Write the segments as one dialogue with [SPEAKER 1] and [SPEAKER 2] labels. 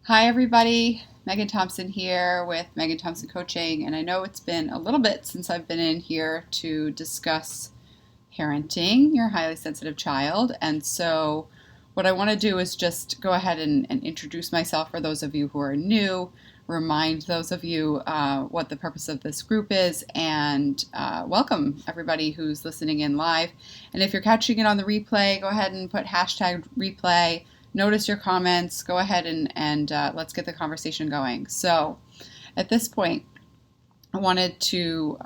[SPEAKER 1] Hi, everybody. Megan Thompson here with Megan Thompson Coaching. And I know it's been a little bit since I've been in here to discuss parenting your highly sensitive child. And so, what I want to do is just go ahead and introduce myself for those of you who are new, remind those of you what the purpose of this group is, and welcome everybody who's listening in live. And if you're catching it on the replay, go ahead and put hashtag replay. Notice your comments. Go ahead and let's get the conversation going. So, at this point, I wanted to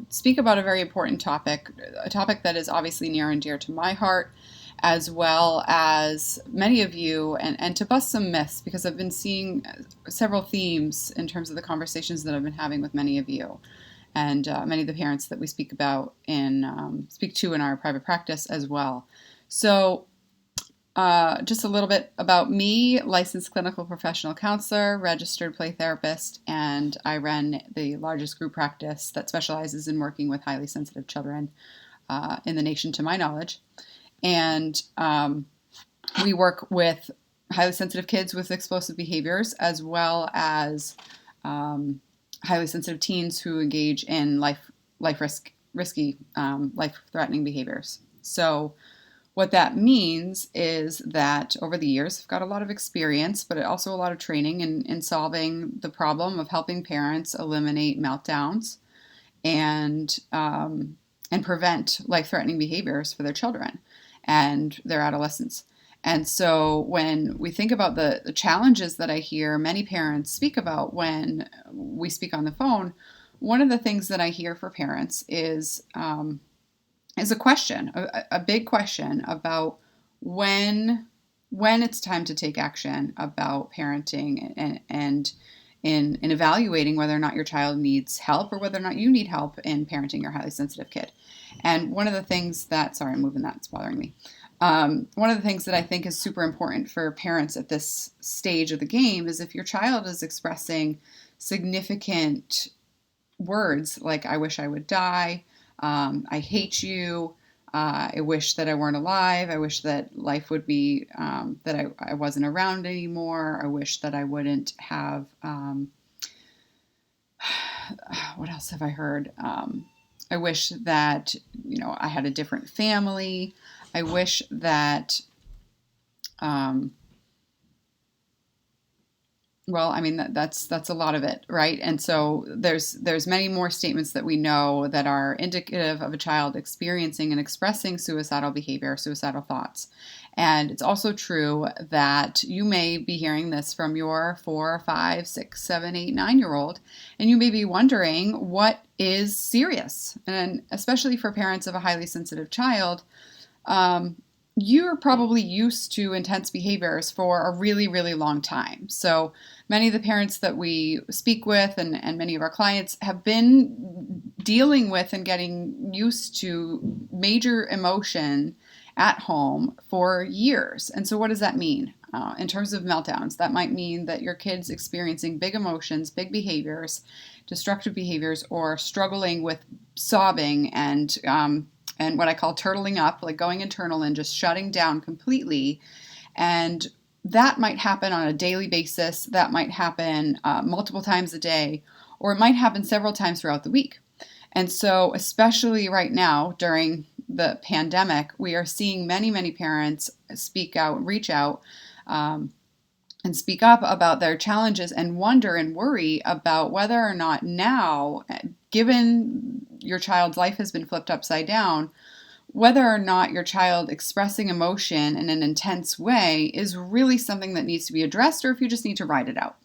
[SPEAKER 1] speak about a very important topic, a topic that is obviously near and dear to my heart, as well as many of you, and to bust some myths, because I've been seeing several themes in terms of the conversations that I've been having with many of you, and many of the parents that we speak to in our private practice as well. So, just a little bit about me: licensed clinical professional counselor, registered play therapist, and I run the largest group practice that specializes in working with highly sensitive children in the nation, to my knowledge. And we work with highly sensitive kids with explosive behaviors, as well as highly sensitive teens who engage in risky, life-threatening behaviors. So what that means is that over the years, I've got a lot of experience, but also a lot of training in solving the problem of helping parents eliminate meltdowns and prevent life-threatening behaviors for their children and their adolescents. And so when we think about the challenges that I hear many parents speak about when we speak on the phone, one of the things that I hear for parents is a question, a big question about when it's time to take action about parenting and in evaluating whether or not your child needs help or whether or not you need help in parenting your highly sensitive kid. And one of the things that, sorry, I'm moving that, it's bothering me. One of the things that I think is super important for parents at this stage of the game is if your child is expressing significant words like, I wish I would die, I hate you, I wish that I weren't alive, I wish that life would be, that I wasn't around anymore, I wish that I wouldn't have, what else have I heard? I wish that, I had a different family. I wish that, well, I mean, that's a lot of it, right? And so there's many more statements that we know that are indicative of a child experiencing and expressing suicidal behavior, suicidal thoughts. And it's also true that you may be hearing this from your 4, 5, 6, 7, 8, 9-year-old, and you may be wondering what is serious. And especially for parents of a highly sensitive child, you're probably used to intense behaviors for a really, really long time. So many of the parents that we speak with and many of our clients have been dealing with and getting used to major emotion at home for years. And so what does that mean? In terms of meltdowns, that might mean that your kid's experiencing big emotions, big behaviors, destructive behaviors, or struggling with sobbing and what I call turtling up, like going internal and just shutting down completely. And that might happen on a daily basis. That might happen multiple times a day, or it might happen several times throughout the week. And so, especially right now during the pandemic, we are seeing many, many parents speak out, reach out, and speak up about their challenges and wonder and worry about whether or not now, given your child's life has been flipped upside down, whether or not your child expressing emotion in an intense way is really something that needs to be addressed, or if you just need to ride it out.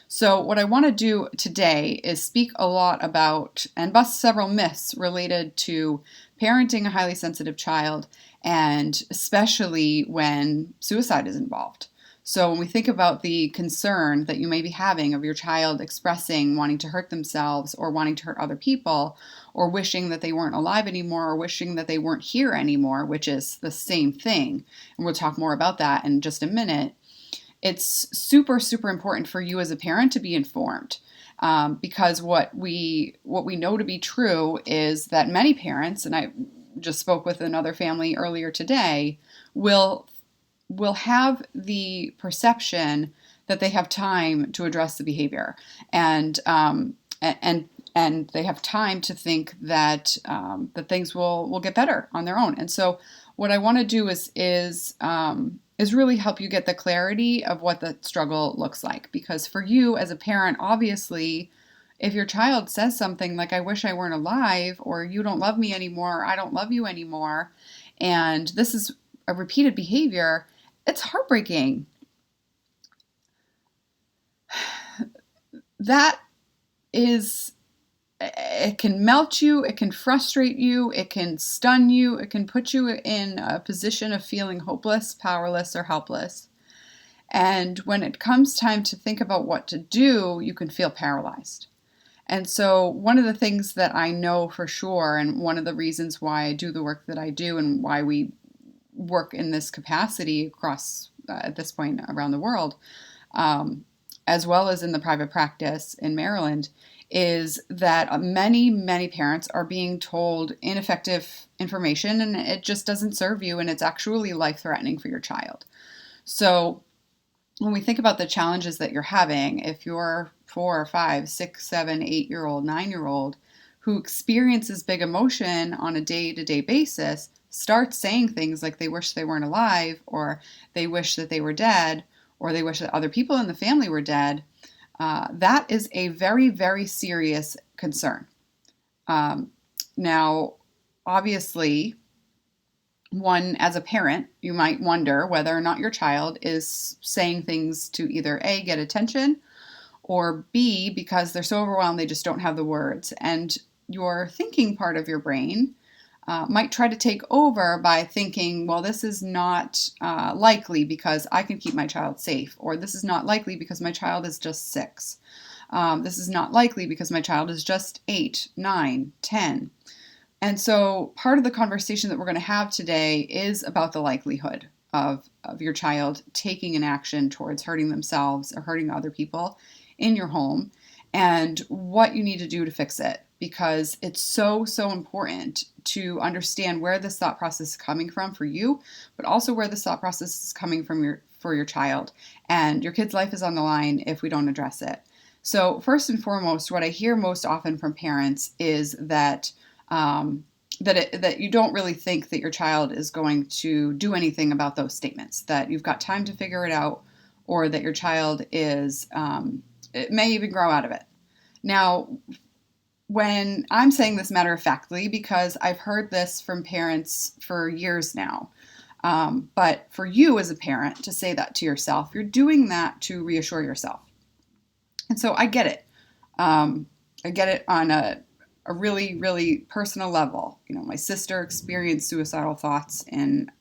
[SPEAKER 1] So what I want to do today is speak a lot about and bust several myths related to parenting a highly sensitive child, and especially when suicide is involved. So when we think about the concern that you may be having of your child expressing wanting to hurt themselves or wanting to hurt other people, or wishing that they weren't alive anymore, or wishing that they weren't here anymore, which is the same thing, and we'll talk more about that in just a minute, it's super, super important for you as a parent to be informed. Because what we know to be true is that many parents, and I just spoke with another family earlier today, will have the perception that they have time to address the behavior, and and they have time to think that that things will get better on their own. And so, what I want to do is really help you get the clarity of what the struggle looks like. Because for you as a parent, obviously, if your child says something like, "I wish I weren't alive," or "You don't love me anymore," or "I don't love you anymore," and this is a repeated behavior, it's heartbreaking. That is, it can melt you, it can frustrate you, it can stun you, it can put you in a position of feeling hopeless, powerless, or helpless. And when it comes time to think about what to do, you can feel paralyzed. And so, one of the things that I know for sure, and one of the reasons why I do the work that I do and why we work in this capacity across, at this point, around the world, as well as in the private practice in Maryland, is that many parents are being told ineffective information, and it just doesn't serve you, and it's actually life-threatening for your child. So when we think about the challenges that you're having, if you're 4 or 5, 6, 7, 8-year-old, 9-year-old who experiences big emotion on a day-to-day basis, starts saying things like they wish they weren't alive, or they wish that they were dead, or they wish that other people in the family were dead, that is a very, very serious concern. Now, obviously, one, as a parent, you might wonder whether or not your child is saying things to either A, get attention, or B, because they're so overwhelmed they just don't have the words. And your thinking part of your brain might try to take over by thinking, well, this is not likely because I can keep my child safe, or this is not likely because my child is just 6. This is not likely because my child is just 8, 9, 10. And so part of the conversation that we're going to have today is about the likelihood of your child taking an action towards hurting themselves or hurting other people in your home, and what you need to do to fix it. Because it's so important to understand where this thought process is coming from for you, but also where this thought process is coming from for your child. And your kid's life is on the line if we don't address it. So first and foremost, what I hear most often from parents is that that you don't really think that your child is going to do anything about those statements, that you've got time to figure it out, or that your child is, it may even grow out of it. Now, when I'm saying this matter-of-factly, because I've heard this from parents for years now, but for you as a parent to say that to yourself, you're doing that to reassure yourself. And so I get it. I get it on a really, really personal level. You know, my sister experienced suicidal thoughts, and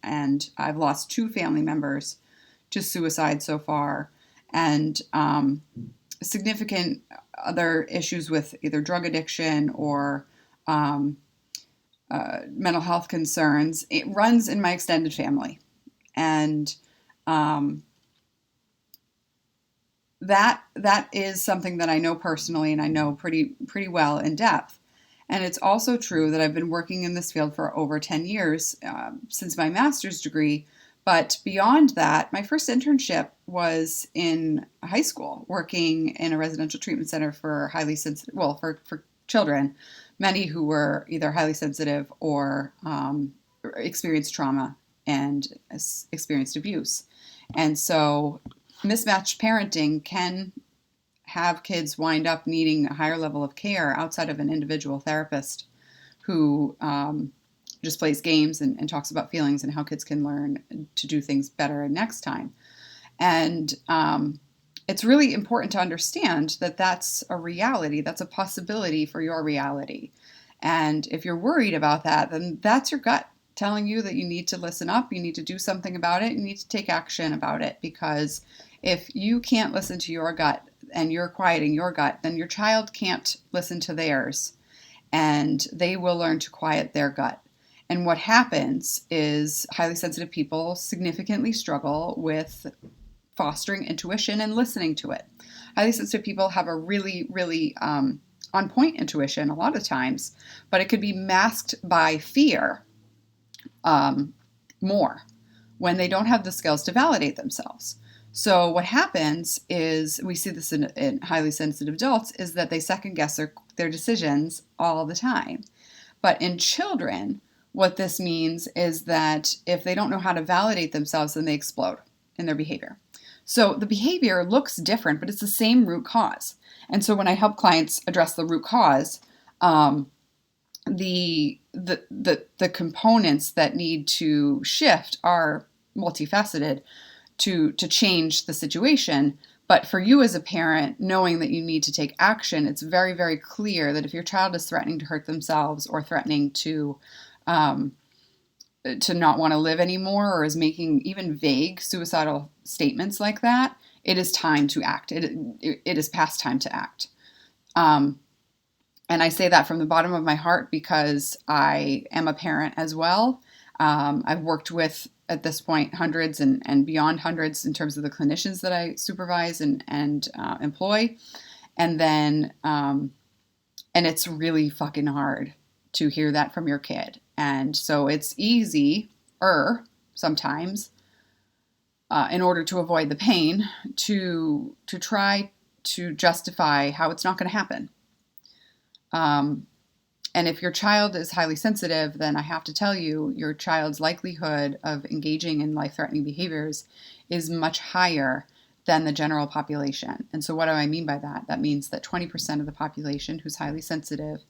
[SPEAKER 1] I've lost 2 family members to suicide so far, and significant other issues with either drug addiction or mental health concerns. It runs in my extended family, and that is something that I know personally, and I know pretty well in depth. And it's also true that I've been working in this field for over 10 years since my master's degree. But beyond that, my first internship was in high school, working in a residential treatment center for highly sensitive, well, for children, many who were either highly sensitive or experienced trauma and experienced abuse. And so mismatched parenting can have kids wind up needing a higher level of care outside of an individual therapist who just plays games and talks about feelings and how kids can learn to do things better next time. And it's really important to understand that that's a reality, that's a possibility for your reality. And if you're worried about that, then that's your gut telling you that you need to listen up, you need to do something about it, you need to take action about it. Because if you can't listen to your gut and you're quieting your gut, then your child can't listen to theirs, and they will learn to quiet their gut. And what happens is highly sensitive people significantly struggle with fostering intuition and listening to it. Highly sensitive people have a really, really on-point intuition a lot of times, but it could be masked by fear more when they don't have the skills to validate themselves. So what happens is, we see this in highly sensitive adults, is that they second guess their decisions all the time. But in children, what this means is that if they don't know how to validate themselves, then they explode in their behavior. So the behavior looks different, but it's the same root cause. And so when I help clients address the root cause, the components that need to shift are multifaceted to change the situation. But for you as a parent, knowing that you need to take action, it's very, very clear that if your child is threatening to hurt themselves or threatening to not want to live anymore, or is making even vague suicidal statements like that, it is time to act. It is past time to act. And I say that from the bottom of my heart because I am a parent as well. I've worked with, at this point, hundreds and beyond hundreds in terms of the clinicians that I supervise and employ. And then, and it's really fucking hard to hear that from your kid. And so it's easier sometimes, in order to avoid the pain, to try to justify how it's not going to happen. And if your child is highly sensitive, then I have to tell you, your child's likelihood of engaging in life-threatening behaviors is much higher than the general population. And so what do I mean by that? That means that 20% of the population who's highly sensitive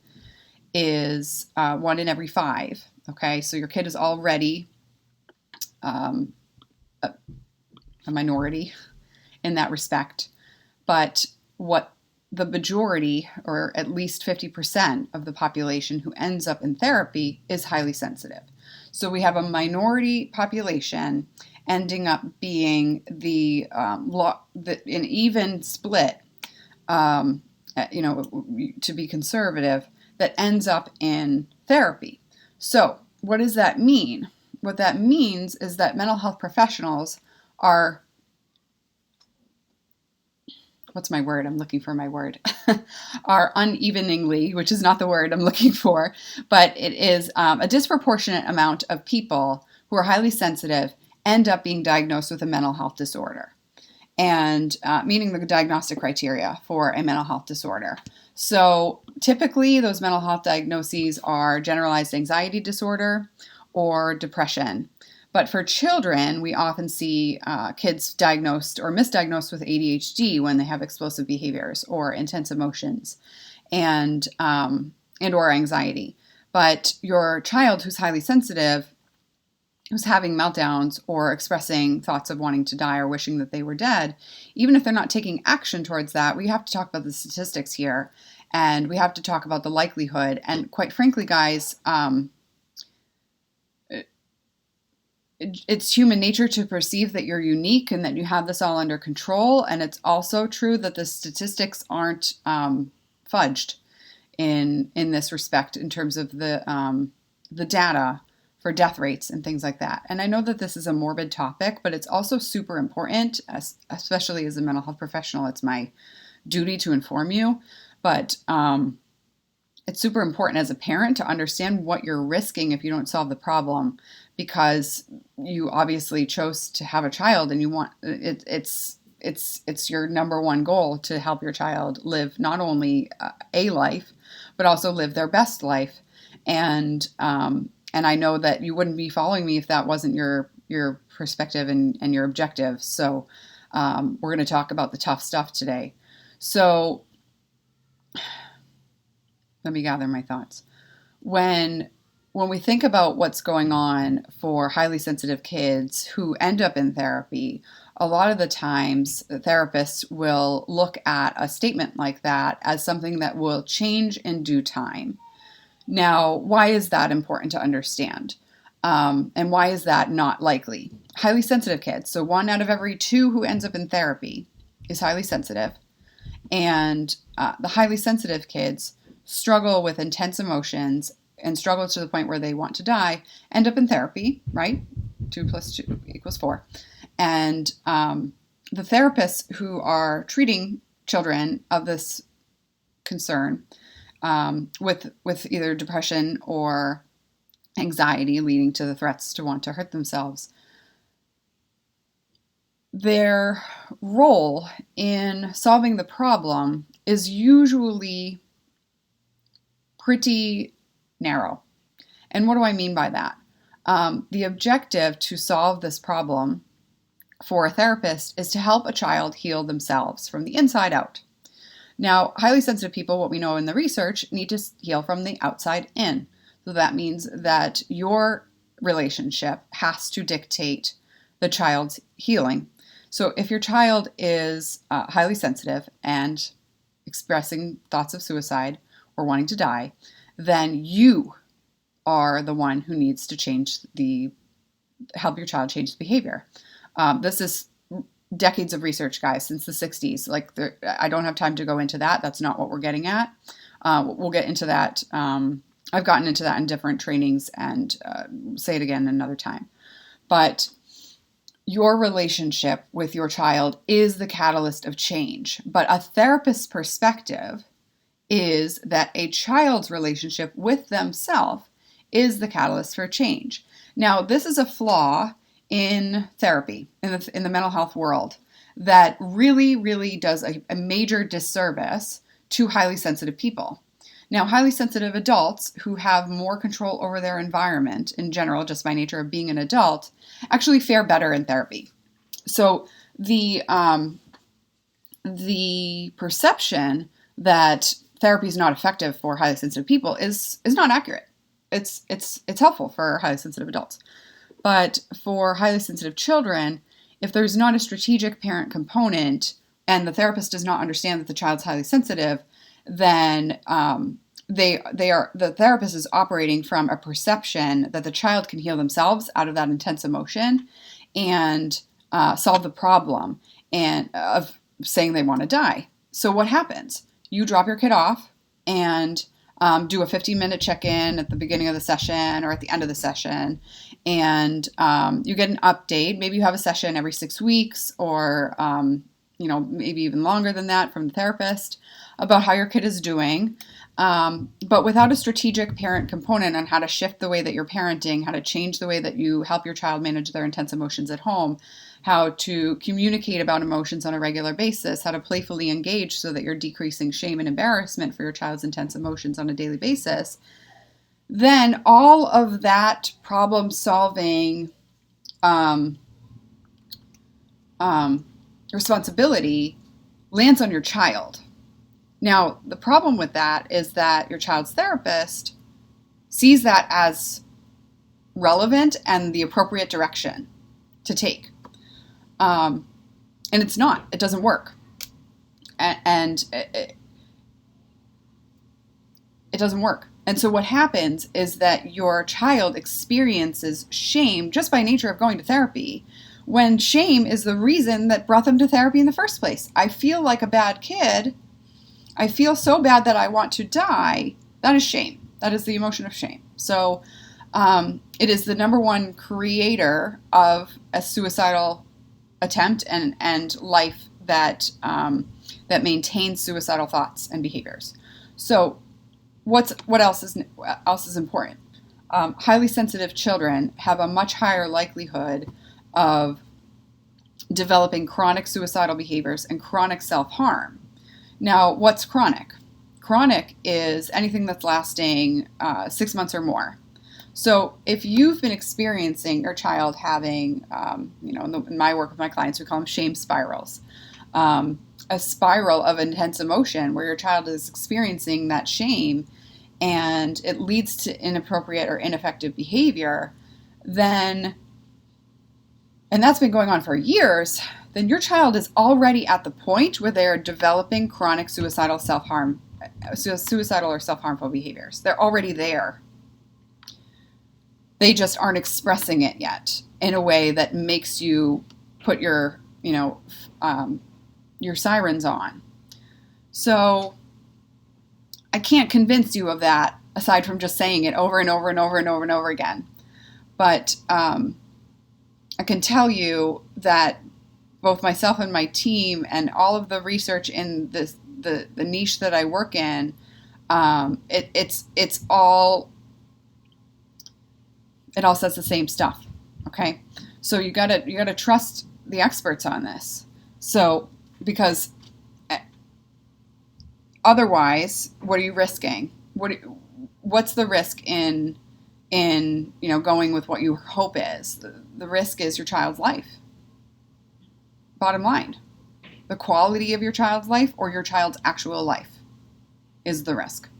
[SPEAKER 1] is 1 in every 5. Okay, so your kid is already a minority in that respect. But what the majority, or at least 50% of the population who ends up in therapy, is highly sensitive. So we have a minority population ending up being an even split, to be conservative, that ends up in therapy. So what does that mean? What that means is that mental health professionals are, what's my word? I'm looking for my word, are unevenly, which is not the word I'm looking for, but it is a disproportionate amount of people who are highly sensitive end up being diagnosed with a mental health disorder, and meeting the diagnostic criteria for a mental health disorder. So typically those mental health diagnoses are generalized anxiety disorder or depression. But for children, we often see kids diagnosed or misdiagnosed with ADHD when they have explosive behaviors or intense emotions and or anxiety. But your child who's highly sensitive, who's having meltdowns or expressing thoughts of wanting to die or wishing that they were dead, even if they're not taking action towards that, we have to talk about the statistics here, and we have to talk about the likelihood. And quite frankly, guys, it's human nature to perceive that you're unique and that you have this all under control. And it's also true that the statistics aren't fudged in this respect in terms of the data for death rates and things like that. And I know that this is a morbid topic, but it's also super important, especially as a mental health professional. It's my duty to inform you, but it's super important as a parent to understand what you're risking if you don't solve the problem, because you obviously chose to have a child and you want it's your number one goal to help your child live not only a life, but also live their best life. And I know that you wouldn't be following me if that wasn't your perspective and your objective. So we're going to talk about the tough stuff today. So let me gather my thoughts. When we think about what's going on for highly sensitive kids who end up in therapy, a lot of the times therapists will look at a statement like that as something that will change in due time. Now, why is that important to understand? And why is that not likely? Highly sensitive kids, so 1 out of every 2 who ends up in therapy is highly sensitive. And the highly sensitive kids struggle with intense emotions and struggle to the point where they want to die, end up in therapy, right? 2 + 2 = 4. And the therapists who are treating children of this concern with either depression or anxiety leading to the threats to want to hurt themselves, their role in solving the problem is usually pretty narrow. And what do I mean by that? The objective to solve this problem for a therapist is to help a child heal themselves from the inside out. Now, highly sensitive people, what we know in the research, need to heal from the outside in. So that means that your relationship has to dictate the child's healing. So if your child is highly sensitive and expressing thoughts of suicide or wanting to die, then you are the one who needs to help your child change the behavior. This is decades of research, guys, since the 60s. I don't have time to go into that. That's not what we're getting at. We'll get into that. I've gotten into that in different trainings and say it again another time. But your relationship with your child is the catalyst of change. But a therapist's perspective is that a child's relationship with themselves is the catalyst for change. Now, this is a flaw in therapy, in the mental health world, that really, really does a major disservice to highly sensitive people. Now, highly sensitive adults who have more control over their environment in general, just by nature of being an adult, actually fare better in therapy. So the perception that therapy is not effective for highly sensitive people is not accurate. It's helpful for highly sensitive adults. But for highly sensitive children, if there's not a strategic parent component and the therapist does not understand that the child's highly sensitive, then the therapist is operating from a perception that the child can heal themselves out of that intense emotion and solve the problem and of saying they want to die. So what happens? You drop your kid off and do a 15-minute check-in at the beginning of the session or at the end of the session, and you get an update. Maybe you have a session every 6 weeks or maybe even longer than that from the therapist about how your kid is doing. But without a strategic parent component on how to shift the way that you're parenting, how to change the way that you help your child manage their intense emotions at home, how to communicate about emotions on a regular basis, how to playfully engage so that you're decreasing shame and embarrassment for your child's intense emotions on a daily basis, then all of that problem solving responsibility lands on your child. Now, the problem with that is that your child's therapist sees that as relevant and the appropriate direction to take. And it's not. It doesn't work. And it doesn't work. And so what happens is that your child experiences shame just by nature of going to therapy, when shame is the reason that brought them to therapy in the first place. I feel like a bad kid. I feel so bad that I want to die. That is shame. That is the emotion of shame. So it is the number one creator of a suicidal attempt and life that maintains suicidal thoughts and behaviors. So what else is important? Highly sensitive children have a much higher likelihood of developing chronic suicidal behaviors and chronic self-harm. Now, what's chronic? Chronic is anything that's lasting 6 months or more. So if you've been experiencing your child having, in my work with my clients, we call them shame spirals, a spiral of intense emotion where your child is experiencing that shame and it leads to inappropriate or ineffective behavior, and that's been going on for years, then your child is already at the point where they're developing chronic suicidal or self-harmful behaviors. They're already there. They just aren't expressing it yet in a way that makes you put your sirens on. So I can't convince you of that aside from just saying it over and over and over and over and over again. But I can tell you that both myself and my team and all of the research in the niche that I work in, it all says the same stuff. Okay, so you gotta trust the experts on this. So, because otherwise, what are you risking? What's the risk in going with what your hope is? The risk is your child's life. Bottom line, the quality of your child's life or your child's actual life is the risk.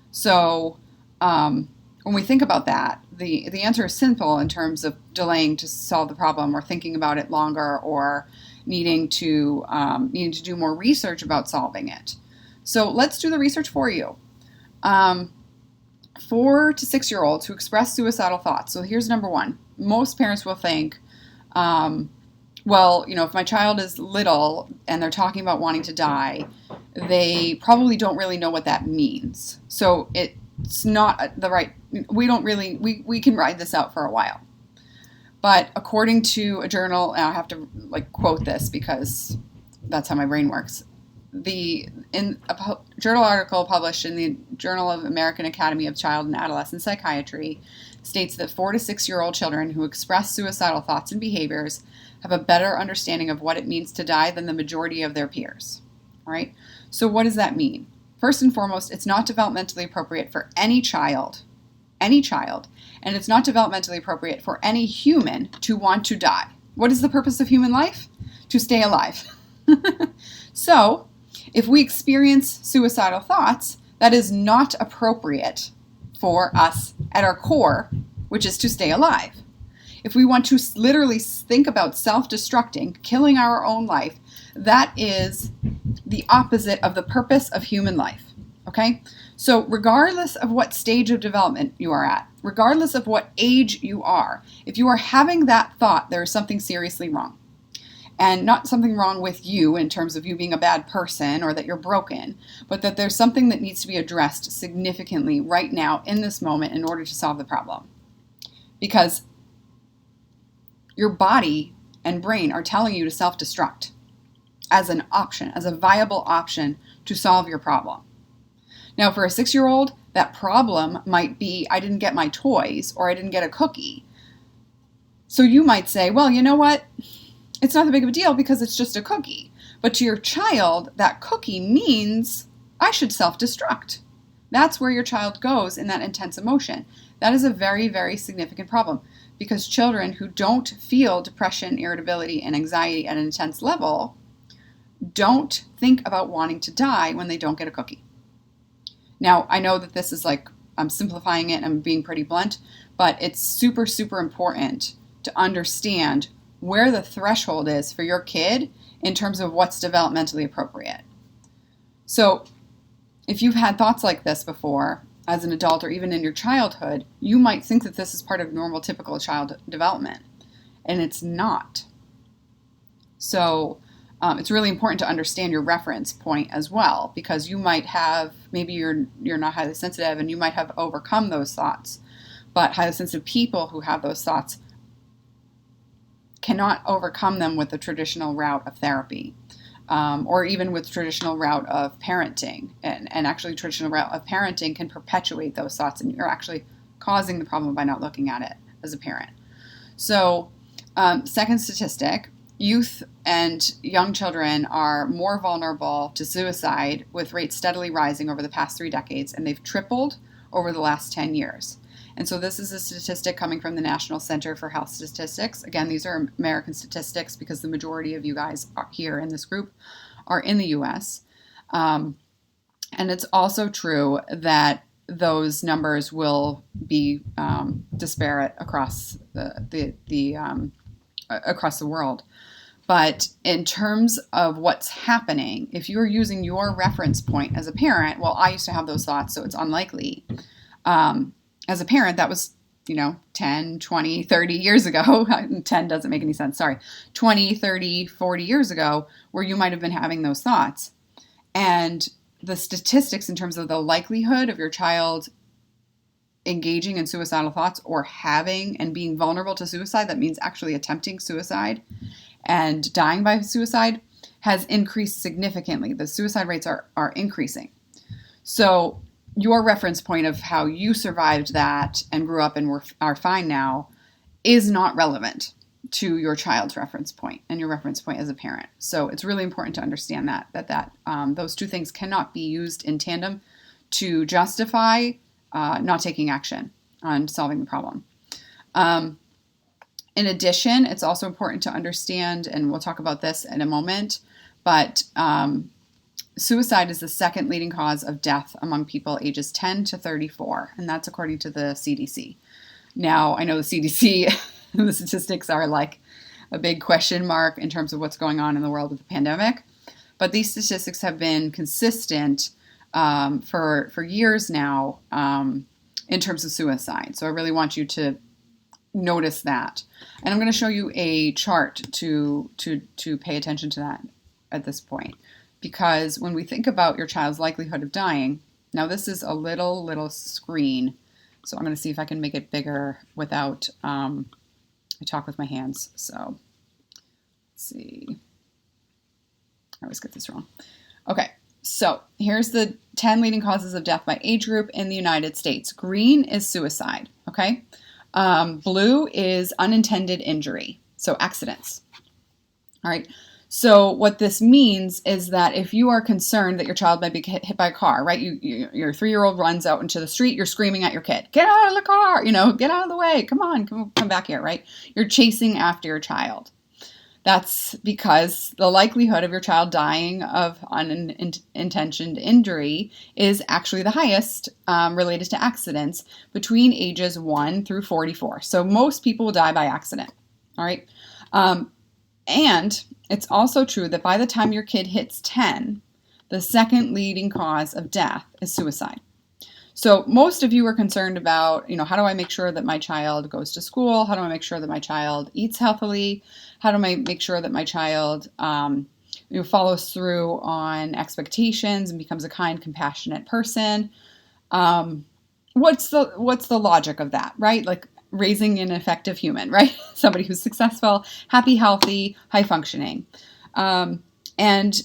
[SPEAKER 1] So when we think about that, the answer is simple in terms of delaying to solve the problem or thinking about it longer or needing to do more research about solving it. So let's do the research for you. 4 to 6 year olds who express suicidal thoughts. So here's number one. Most parents will think, if my child is little and they're talking about wanting to die, they probably don't really know what that means. So it's not the right, we can ride this out for a while. But according to a journal, and I have to quote this because that's how my brain works. In a journal article published in the Journal of American Academy of Child and Adolescent Psychiatry states that 4 to 6 year old children who express suicidal thoughts and behaviors have a better understanding of what it means to die than the majority of their peers. All right? So what does that mean? First and foremost, it's not developmentally appropriate for any child, and it's not developmentally appropriate for any human to want to die. What is the purpose of human life? To stay alive. So, if we experience suicidal thoughts, that is not appropriate for us at our core, which is to stay alive. If we want to literally think about self-destructing, killing our own life, that is the opposite of the purpose of human life. Okay? So regardless of what stage of development you are at, regardless of what age you are, if you are having that thought, there is something seriously wrong. And not something wrong with you in terms of you being a bad person or that you're broken, but that there's something that needs to be addressed significantly right now in this moment in order to solve the problem. Because your body and brain are telling you to self-destruct as an option, as a viable option to solve your problem. Now, for a 6-year-old, that problem might be, I didn't get my toys or I didn't get a cookie. So you might say, well, you know what? It's not that big of a deal because it's just a cookie. But to your child, that cookie means I should self-destruct. That's where your child goes in that intense emotion. That is a very, very significant problem because children who don't feel depression, irritability, and anxiety at an intense level don't think about wanting to die when they don't get a cookie. Now, I know that this is I'm simplifying it and I'm being pretty blunt, but it's super, super important to understand where the threshold is for your kid in terms of what's developmentally appropriate. So if you've had thoughts like this before as an adult or even in your childhood, you might think that this is part of normal, typical child development, and it's not. So it's really important to understand your reference point as well, because you might have, maybe you're not highly sensitive and you might have overcome those thoughts, but highly sensitive people who have those thoughts cannot overcome them with the traditional route of therapy, or even with traditional route of parenting. And actually, traditional route of parenting can perpetuate those thoughts, and you're actually causing the problem by not looking at it as a parent. So, second statistic, youth and young children are more vulnerable to suicide, with rates steadily rising over the past 3 decades, and they've tripled over the last 10 years. And so this is a statistic coming from the National Center for Health Statistics. Again, these are American statistics because the majority of you guys are here in this group are in the U.S. And it's also true that those numbers will be disparate across across the world. But in terms of what's happening, if you're using your reference point as a parent, well, I used to have those thoughts, so it's unlikely. As a parent, that was, 10, 20, 30 years ago. 10 doesn't make any sense. Sorry. 20, 30, 40 years ago, where you might have been having those thoughts. And the statistics in terms of the likelihood of your child engaging in suicidal thoughts or having and being vulnerable to suicide, that means actually attempting suicide and dying by suicide, has increased significantly. The suicide rates are increasing. So your reference point of how you survived that and grew up and are fine now is not relevant. to your child's reference point and your reference point as a parent. So it's really important to understand that those two things cannot be used in tandem to justify not taking action on solving the problem. In addition, it's also important to understand, and we'll talk about this in a moment, but suicide is the second leading cause of death among people ages 10 to 34, and that's according to the CDC. Now, I know the CDC, the statistics are like a big question mark in terms of what's going on in the world with the pandemic, but these statistics have been consistent for years now in terms of suicide. So I really want you to notice that. And I'm going to show you a chart to pay attention to that at this point. Because when we think about your child's likelihood of dying, now this is a little screen. So I'm going to see if I can make it bigger without, I talk with my hands. So let's see. I always get this wrong. Okay. So here's the 10 leading causes of death by age group in the United States. Green is suicide. Okay. Blue is unintended injury, so accidents. All right. So what this means is that if you are concerned that your child might be hit by a car, right? Your 3-year-old runs out into the street, you're screaming at your kid, get out of the car, get out of the way. Come on, come back here, right? You're chasing after your child. That's because the likelihood of your child dying of unintentional injury is actually the highest related to accidents between ages 1 through 44. So most people will die by accident. All right. And it's also true that by the time your kid hits 10, the second leading cause of death is suicide. So most of you are concerned about, how do I make sure that my child goes to school? How do I make sure that my child eats healthily? How do I make sure that my child follows through on expectations and becomes a kind, compassionate person? What's the logic of that, right? Like raising an effective human, right? Somebody who's successful, happy, healthy, high functioning, and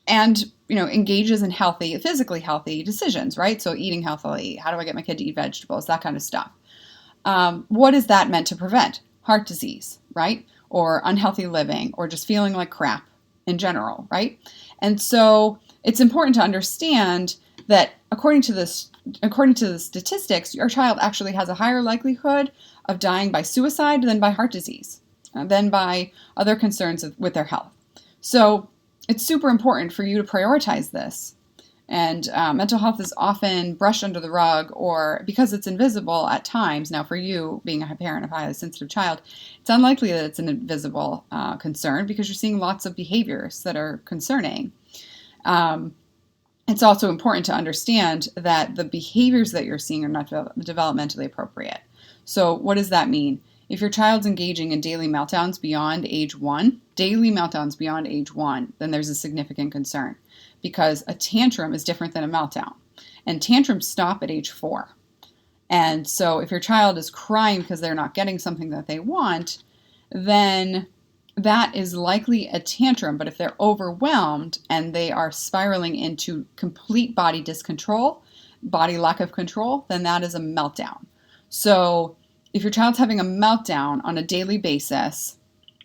[SPEAKER 1] engages in physically healthy decisions, right? So eating healthily, how do I get my kid to eat vegetables, that kind of stuff. What is that meant to prevent? Heart disease, right? Or unhealthy living, or just feeling like crap in general, right? And so it's important to understand that according to the statistics, your child actually has a higher likelihood of dying by suicide than by heart disease, than by other concerns with their health. So it's super important for you to prioritize this. And mental health is often brushed under the rug, or because it's invisible at times. Now, for you, being a parent of a highly sensitive child, it's unlikely that it's an invisible concern because you're seeing lots of behaviors that are concerning. It's also important to understand that the behaviors that you're seeing are not developmentally appropriate. So what does that mean? If your child's engaging in daily meltdowns beyond age 1, then there's a significant concern, because a tantrum is different than a meltdown. And tantrums stop at age 4. And so if your child is crying because they're not getting something that they want, then that is likely a tantrum. But if they're overwhelmed and they are spiraling into complete body discontrol, body lack of control, then that is a meltdown. So if your child's having a meltdown on a daily basis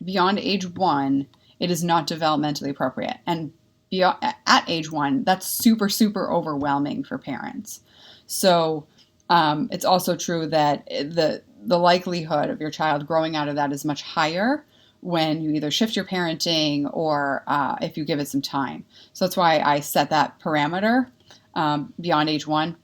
[SPEAKER 1] beyond age 1, it is not developmentally appropriate. And at age 1, that's super, super overwhelming for parents. So it's also true that the likelihood of your child growing out of that is much higher when you either shift your parenting or if you give it some time. So that's why I set that parameter beyond age 1.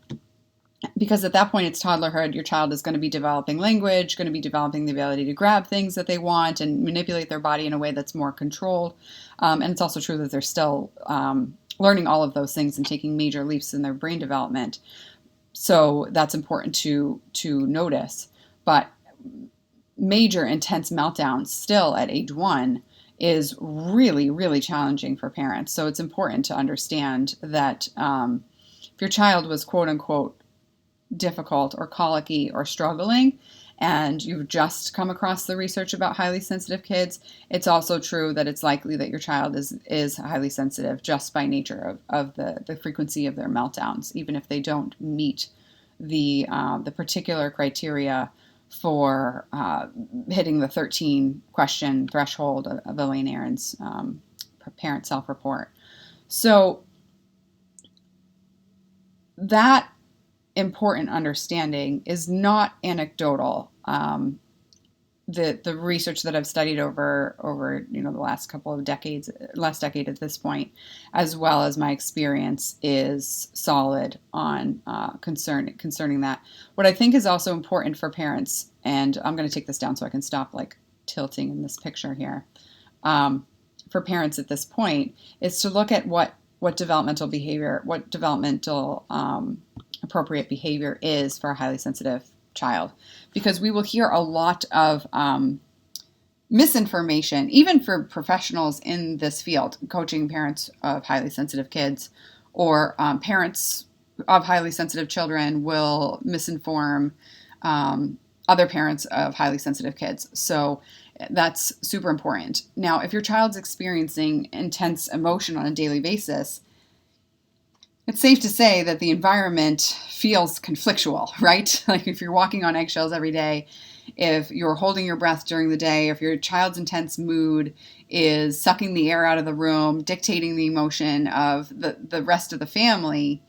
[SPEAKER 1] Because at that point, it's toddlerhood. Your child is going to be developing language, going to be developing the ability to grab things that they want and manipulate their body in a way that's more controlled. And it's also true that they're still learning all of those things and taking major leaps in their brain development. So that's important to notice. But major intense meltdowns still at age 1 is really, really challenging for parents. So it's important to understand that if your child was quote unquote difficult or colicky or struggling, and you've just come across the research about highly sensitive kids, it's also true that it's likely that your child is highly sensitive just by nature of the frequency of their meltdowns, even if they don't meet the particular criteria for hitting the 13 question threshold of Elaine Aron's parent self-report. So that important understanding is not anecdotal. The research that I've studied over the last couple of decades, last decade at this point, as well as my experience, is solid on concerning that. What I think is also important for parents, and I'm going to take this down so I can stop like tilting in this picture here, for parents at this point, is to look at what developmental behavior, what developmental appropriate behavior is for a highly sensitive child, because we will hear a lot of misinformation, even for professionals in this field, coaching parents of highly sensitive kids, or parents of highly sensitive children will misinform other parents of highly sensitive kids. So that's super important. Now, if your child's experiencing intense emotion on a daily basis, it's safe to say that the environment feels conflictual, right? Like if you're walking on eggshells every day, if you're holding your breath during the day, if your child's intense mood is sucking the air out of the room, dictating the emotion of the rest of the family,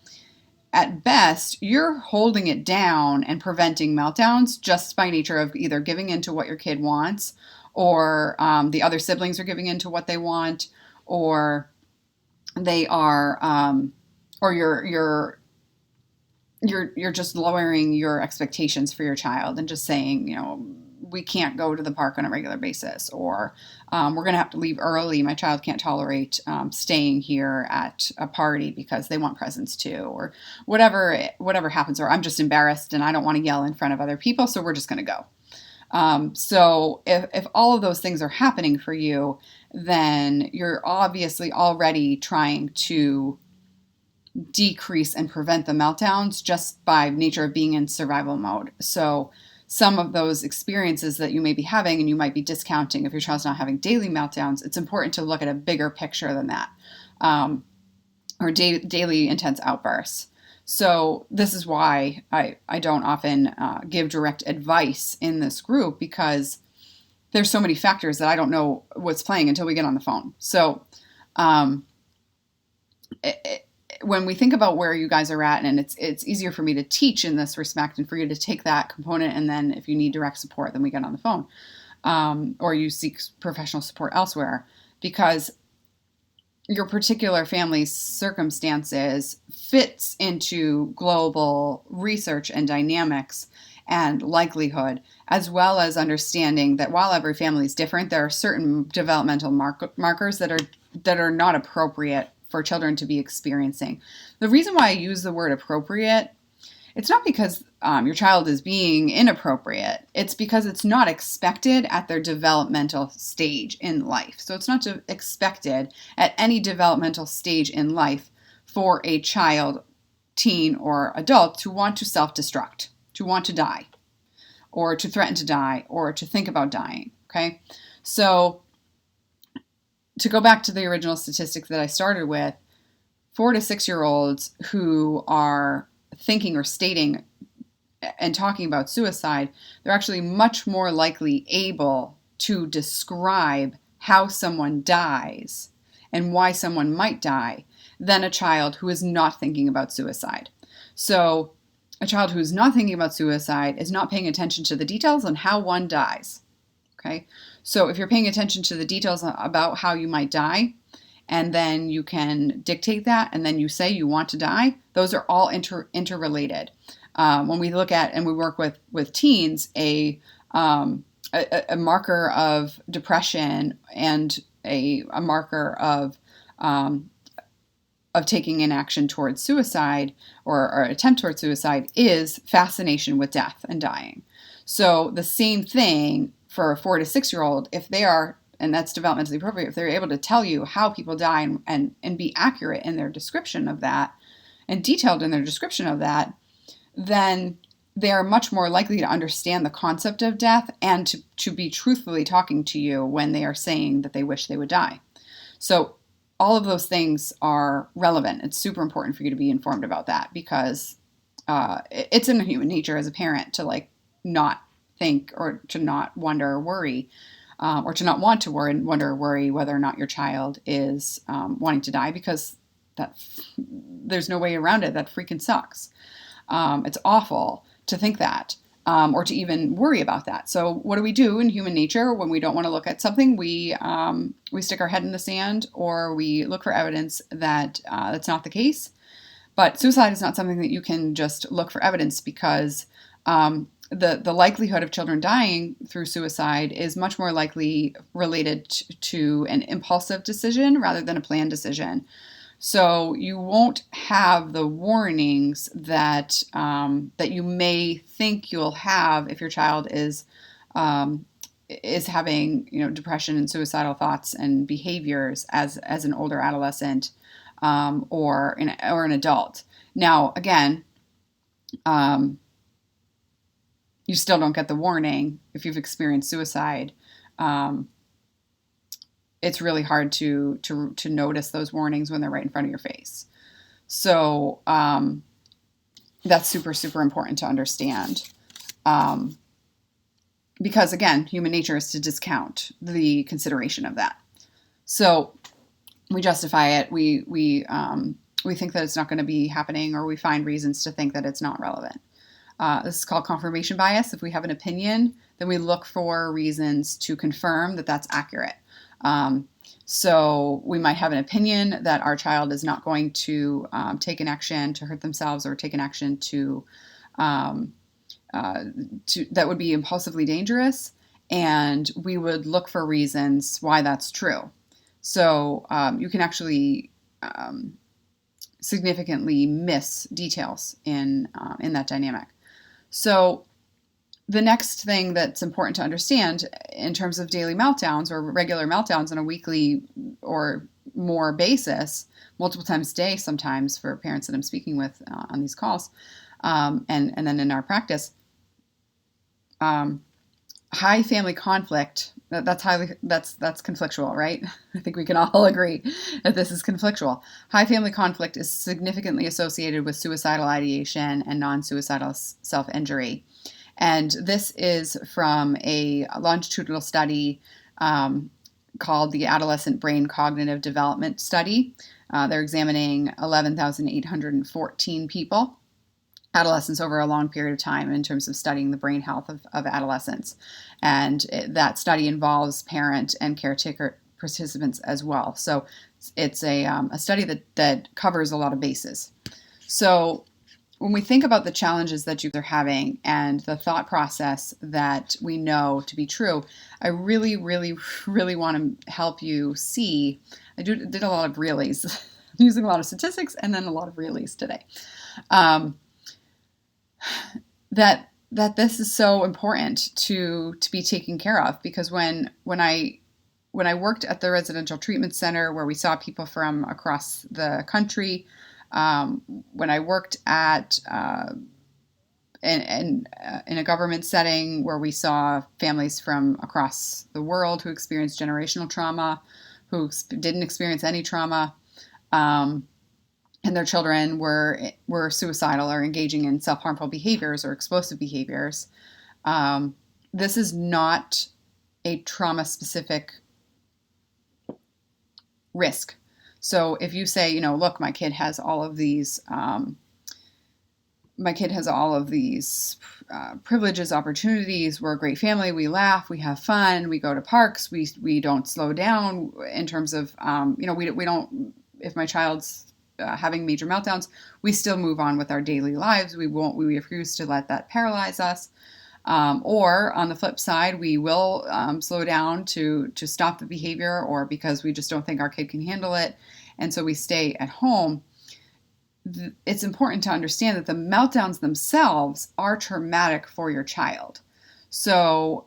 [SPEAKER 1] at best, you're holding it down and preventing meltdowns just by nature of either giving in to what your kid wants, or the other siblings are giving in to what they want, or they are... or you're just lowering your expectations for your child and just saying, we can't go to the park on a regular basis, or we're going to have to leave early. My child can't tolerate staying here at a party because they want presents too, or whatever happens, or I'm just embarrassed and I don't want to yell in front of other people, so we're just going to go. So if all of those things are happening for you, then you're obviously already trying to decrease and prevent the meltdowns just by nature of being in survival mode. So some of those experiences that you may be having, and you might be discounting if your child's not having daily meltdowns, it's important to look at a bigger picture than that, or daily intense outbursts. So this is why I don't often give direct advice in this group, because there's so many factors that I don't know what's playing until we get on the phone. So when we think about where you guys are at, and it's easier for me to teach in this respect and for you to take that component, and then if you need direct support, then we get on the phone, or you seek professional support elsewhere, because your particular family's circumstances fits into global research and dynamics and likelihood, as well as understanding that while every family is different, there are certain developmental markers that are not appropriate for children to be experiencing. The reason why I use the word appropriate, it's not because your child is being inappropriate. It's because it's not expected at their developmental stage in life. So it's not expected at any developmental stage in life for a child, teen, or adult to want to self-destruct, to want to die, or to threaten to die, or to think about dying, okay? So to go back to the original statistics that I started with, 4 to 6-year-olds who are thinking or stating and talking about suicide, they're actually much more likely able to describe how someone dies and why someone might die than a child who is not thinking about suicide. So a child who is not thinking about suicide is not paying attention to the details on how one dies. Okay, so if you're paying attention to the details about how you might die, and then you can dictate that, and then you say you want to die, those are all interrelated. When we look at and we work with teens, a marker of depression and a marker of taking an action towards suicide or attempt towards suicide is fascination with death and dying. So the same thing for a 4 to 6-year-old, if they are, and that's developmentally appropriate, if they're able to tell you how people die and be accurate in their description of that and detailed in their description of that, then they are much more likely to understand the concept of death and to be truthfully talking to you when they are saying that they wish they would die. So all of those things are relevant. It's super important for you to be informed about that, because it's in human nature as a parent to not think or to not wonder or worry, or to not want to wonder or worry whether or not your child is wanting to die, because there's no way around it. That freaking sucks. It's awful to think that, or to even worry about that. So what do we do in human nature when we don't want to look at something? We stick our head in the sand, or we look for evidence that that's not the case. But suicide is not something that you can just look for evidence, because the likelihood of children dying through suicide is much more likely related to an impulsive decision rather than a planned decision. So you won't have the warnings that you may think you'll have if your child is having depression and suicidal thoughts and behaviors as an older adolescent, or an adult. Now, again, you still don't get the warning if you've experienced suicide. It's really hard to notice those warnings when they're right in front of your face. So that's super, super important to understand. Because again, human nature is to discount the consideration of that. So we justify it. We think that it's not going to be happening, or we find reasons to think that it's not relevant. This is called confirmation bias. If we have an opinion, then we look for reasons to confirm that that's accurate. So we might have an opinion that our child is not going to take an action to hurt themselves, or take an action that would be impulsively dangerous, and we would look for reasons why that's true. So you can actually significantly miss details in that dynamic. So the next thing that's important to understand in terms of daily meltdowns, or regular meltdowns on a weekly or more basis, multiple times a day sometimes for parents that I'm speaking with on these calls, and then in our practice, high family conflict, that's conflictual, right? I think we can all agree that this is conflictual. High family conflict is significantly associated with suicidal ideation and non-suicidal self-injury. And this is from a longitudinal study called the Adolescent Brain Cognitive Development Study. They're examining 11,814 people, adolescents, over a long period of time in terms of studying the brain health of adolescents. And that study involves parent and caretaker participants as well. So it's a study that covers a lot of bases. So when we think about the challenges that you're having and the thought process that we know to be true, I really, really, really want to help you see. I did a lot of reallys, using a lot of statistics and then a lot of reallys today. That this is so important to be taken care of, because when I worked at the residential treatment center where we saw people from across the country, when I worked at in a government setting where we saw families from across the world who experienced generational trauma, who didn't experience any trauma, and their children were suicidal or engaging in self-harmful behaviors or explosive behaviors, this is not a trauma-specific risk. So if you say, look, my kid has all of these privileges, opportunities. We're a great family. We laugh. We have fun. We go to parks. We don't slow down in terms of, we don't, if my child's having major meltdowns, we still move on with our daily lives. We refuse to let that paralyze us. Or on the flip side, we will slow down to stop the behavior, or because we just don't think our kid can handle it. And so we stay at home. It's important to understand that the meltdowns themselves are traumatic for your child. So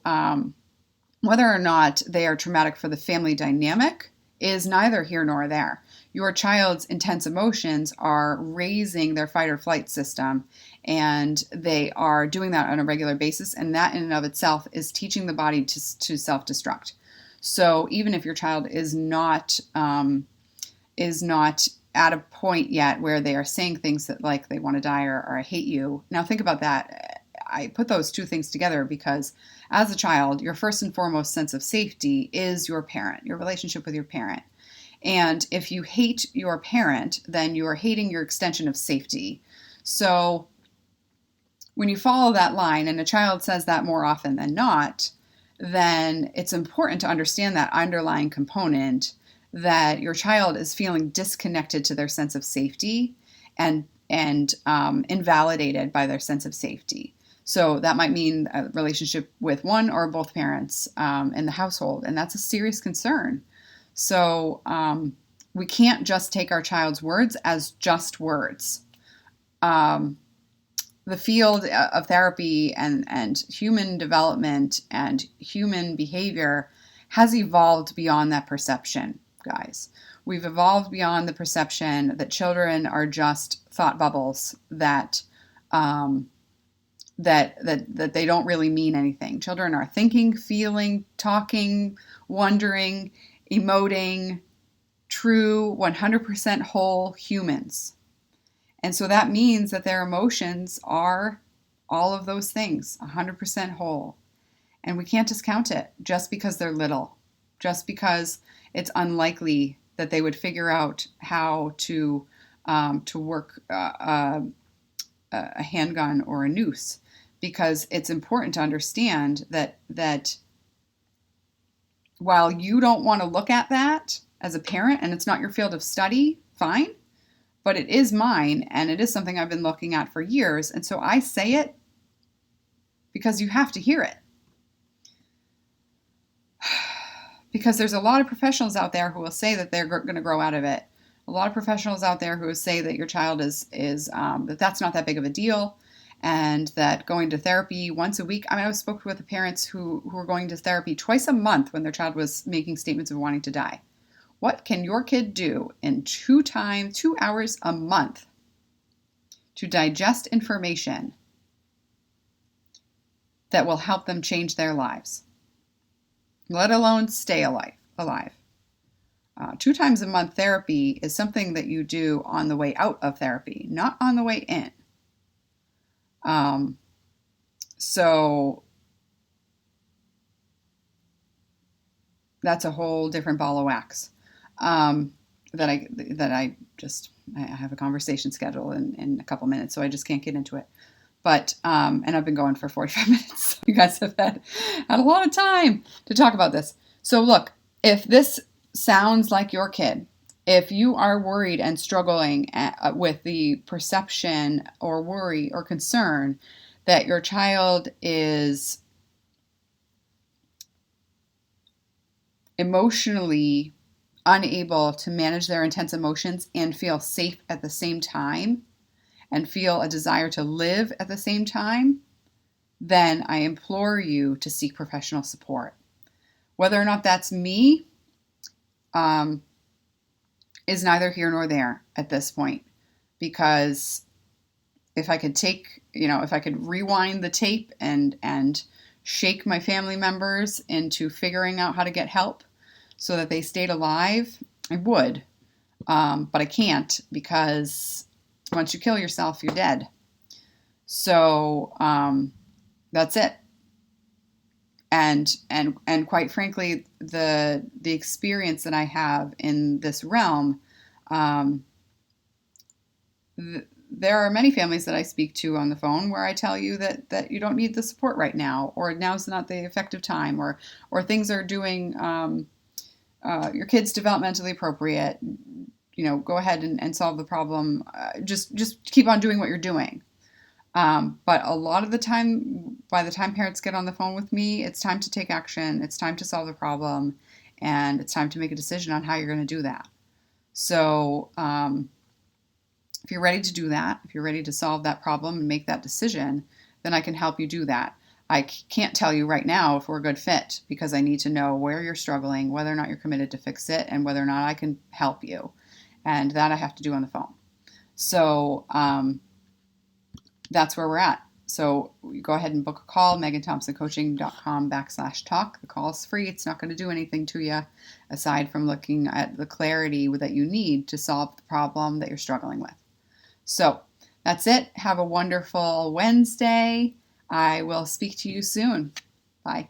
[SPEAKER 1] whether or not they are traumatic for the family dynamic is neither here nor there. Your child's intense emotions are raising their fight or flight system, and they are doing that on a regular basis, and that in and of itself is teaching the body to self-destruct. So even if your child is not at a point yet where they are saying things that, like, they want to die or I hate you. Now think about that. I put those two things together because as a child, your first and foremost sense of safety is your parent, your relationship with your parent. And if you hate your parent, then you are hating your extension of safety. So when you follow that line, and a child says that more often than not, then it's important to understand that underlying component that your child is feeling disconnected to their sense of safety and invalidated by their sense of safety. So that might mean a relationship with one or both parents in the household, and that's a serious concern. So we can't just take our child's words as just words. The field of therapy and human development and human behavior has evolved beyond that perception, guys. We've evolved beyond the perception that children are just thought bubbles that they don't really mean anything. Children are thinking, feeling, talking, wondering, emoting, true, 100% whole humans. And so that means that their emotions are all of those things, 100% whole. And we can't discount it just because they're little, just because it's unlikely that they would figure out how to work a handgun or a noose. Because it's important to understand that while you don't want to look at that as a parent and it's not your field of study, fine. But it is mine, and it is something I've been looking at for years. And so I say it because you have to hear it. Because there's a lot of professionals out there who will say that they're going to grow out of it. A lot of professionals out there who will say that your child is that that's not that big of a deal, and that going to therapy once a week. I mean, I spoke with the parents who were going to therapy twice a month when their child was making statements of wanting to die. What can your kid do in 2 hours a month to digest information that will help them change their lives, let alone stay alive? 2 times a month therapy is something that you do on the way out of therapy, not on the way in. So that's a whole different ball of wax. That I have a conversation scheduled in a couple minutes, so I just can't get into it. But and I've been going for 45 minutes. So you guys have had a lot of time to talk about this. So look, if this sounds like your kid, if you are worried and struggling with the perception or worry or concern that your child is emotionally unable to manage their intense emotions and feel safe at the same time and feel a desire to live at the same time, then I implore you to seek professional support. Whether or not that's me is neither here nor there at this point, because if I could rewind the tape and shake my family members into figuring out how to get help so that they stayed alive, I would. But I can't, because once you kill yourself, you're dead. So that's it. And quite frankly, the experience that I have in this realm, there are many families that I speak to on the phone where I tell you that you don't need the support right now, or now's not the effective time, or things are doing, your kid's developmentally appropriate. Go ahead and solve the problem. Just keep on doing what you're doing. But a lot of the time, by the time parents get on the phone with me, it's time to take action. It's time to solve the problem, and it's time to make a decision on how you're going to do that. So if you're ready to do that, if you're ready to solve that problem and make that decision, then I can help you do that. I can't tell you right now if we're a good fit, because I need to know where you're struggling, whether or not you're committed to fix it, and whether or not I can help you. And that I have to do on the phone. So that's where we're at. So you go ahead and book a call, meganthompsoncoaching.com/talk. The call is free. It's not going to do anything to you aside from looking at the clarity that you need to solve the problem that you're struggling with. So that's it. Have a wonderful Wednesday. I will speak to you soon. Bye.